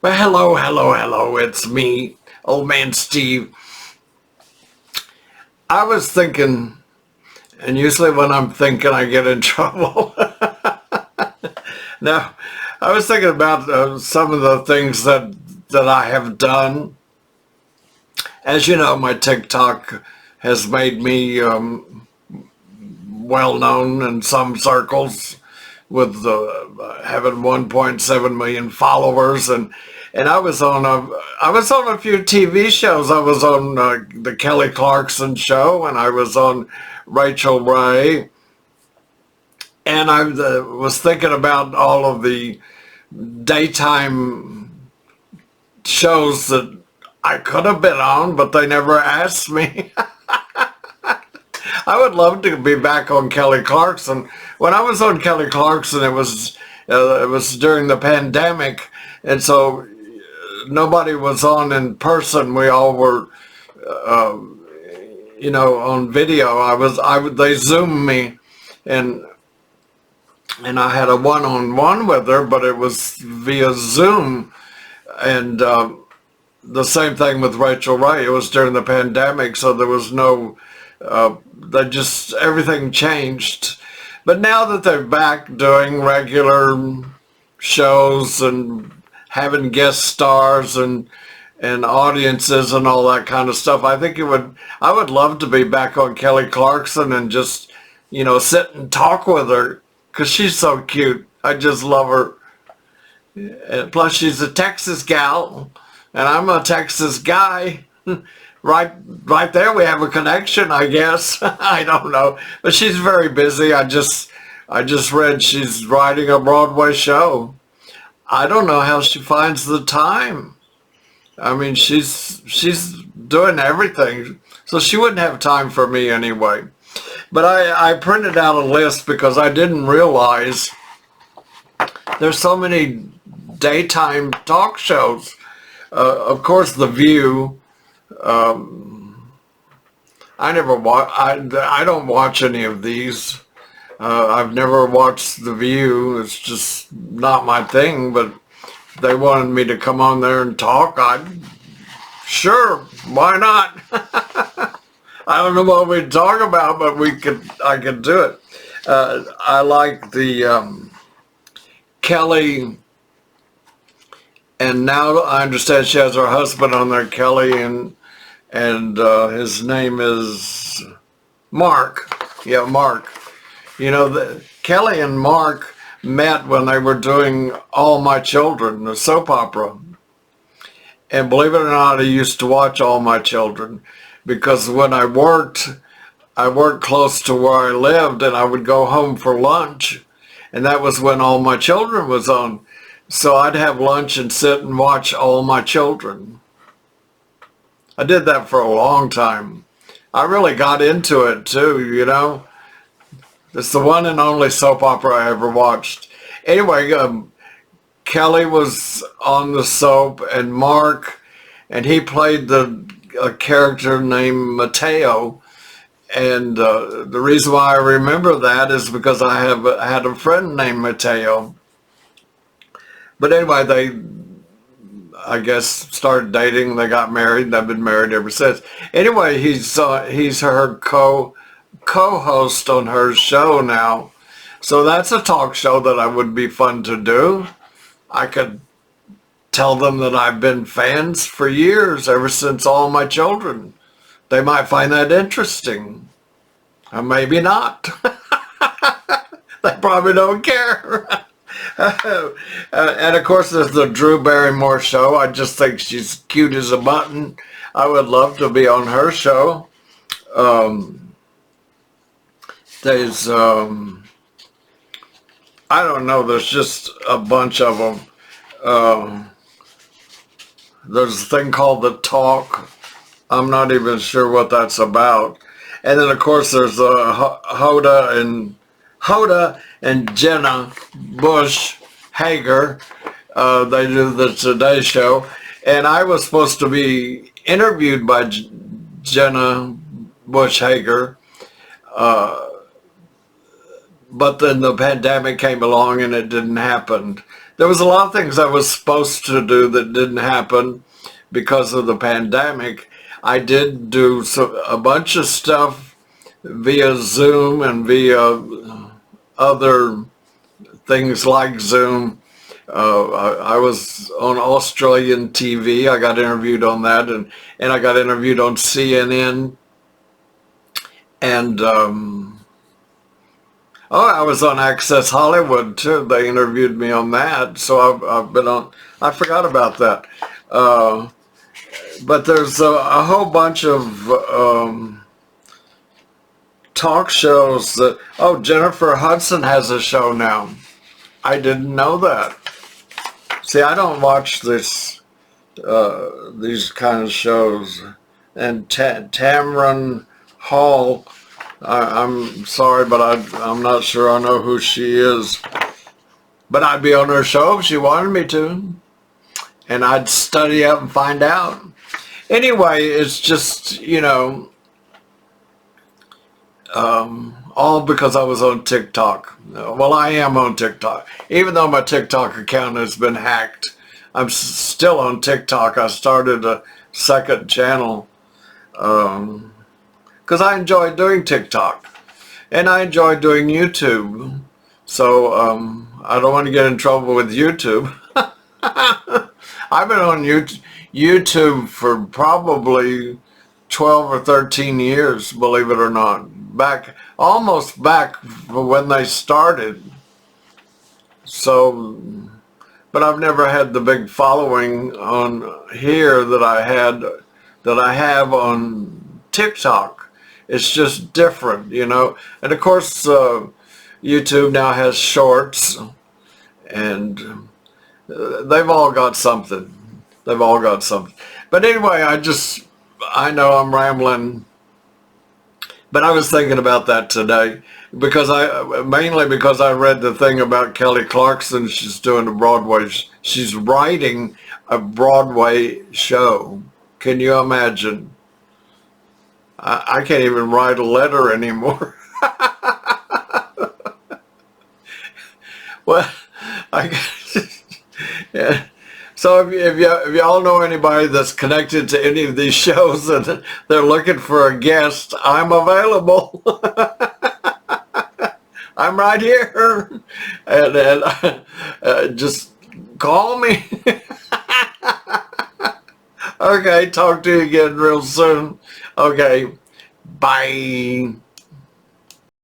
Well, hello, hello, hello. It's me, old man Steve. I was thinking, and usually when I'm thinking, I get in trouble. Now, I was thinking about some of the things that I have done. As you know, my TikTok has made me well known in some circles with having 1.7 million followers, and I was on a few TV shows. I was on the Kelly Clarkson show, and I was on Rachel Ray, and I was thinking about all of the daytime shows that I could have been on, but they never asked me. I would love to be back on Kelly Clarkson. When I was on Kelly Clarkson, it was during the pandemic, and so nobody was on in person. We all were, on video. They Zoomed me, and I had a one-on-one with her, but it was via Zoom, and the same thing with Rachel Ray. It was during the pandemic, so there was no. Everything changed. But now that they're back doing regular shows and having guest stars and audiences and all that kind of stuff, I would love to be back on Kelly Clarkson and just, sit and talk with her because she's so cute. I just love her. And plus she's a Texas gal and I'm a Texas guy. Right there we have a connection, I guess. I don't know. But she's very busy. I just read she's writing a Broadway show. I don't know how she finds the time. I mean, she's doing everything. So she wouldn't have time for me anyway. But I printed out a list because I didn't realize there's so many daytime talk shows. Of course, The View. I never watch. I don't watch any of these. I've never watched The View. It's just not my thing. But they wanted me to come on there and talk. Sure, why not? I don't know what we'd talk about, but I could do it. I like the Kelly, and now I understand she has her husband on there, Kelly, and his name is Mark. Yeah, Mark. Kelly and Mark met when they were doing All My Children, the soap opera. And believe it or not, I used to watch All My Children because when I worked close to where I lived and I would go home for lunch. And that was when All My Children was on. So I'd have lunch and sit and watch All My Children. I did that for a long time. I really got into it too, It's the one and only soap opera I ever watched. Anyway, Kelly was on the soap and Mark, and he played a character named Mateo. And the reason why I remember that is because I had a friend named Mateo. But anyway, they, I guess, started dating. They got married. They've been married ever since. Anyway, he's her co-host on her show now. So that's a talk show that I would be fun to do. I could tell them that I've been fans for years, ever since All My Children. They might find that interesting. Or maybe not. They probably don't care. And of course there's the Drew Barrymore show. I just think she's cute as a button. I would love to be on her show. There's I don't know, there's just a bunch of them. There's a thing called The Talk. I'm not even sure what that's about. And then of course there's Hoda and Jenna Bush Hager. They do the Today Show. And I was supposed to be interviewed by Jenna Bush Hager. But then the pandemic came along and it didn't happen. there was a lot of things I was supposed to do that didn't happen because of the pandemic. I did do a bunch of stuff via Zoom and via other things like Zoom. I was on Australian TV. I got interviewed on that, and I got interviewed on CNN. And I was on Access Hollywood too. They interviewed me on that. So I've been on. I forgot about that. But there's a whole bunch of talk shows that. Oh, Jennifer Hudson has a show now. I didn't know that. See, I don't watch these kind of shows. And Tamron Hall, I'm sorry, but I'm not sure I know who she is. But I'd be on her show if she wanted me to. And I'd study up and find out. Anyway, it's just, all because I was on TikTok. Well, I am on TikTok. Even though my TikTok account has been hacked, I'm still on TikTok. I started a second channel because I enjoy doing TikTok. And I enjoy doing YouTube. So I don't want to get in trouble with YouTube. I've been on YouTube for probably 12 or 13 years, believe it or not. Almost back when they started. So, but I've never had the big following on here that I have on TikTok. It's just different, And of course, YouTube now has shorts, and they've all got something. They've all got something. But anyway, I know I'm rambling, but I was thinking about that today mainly because I read the thing about Kelly Clarkson. She's doing she's writing a Broadway show. Can you imagine? I can't even write a letter anymore. Well, yeah. So if y'all know anybody that's connected to any of these shows and they're looking for a guest, I'm available. I'm right here. And just call me. Okay, talk to you again real soon. Okay, bye.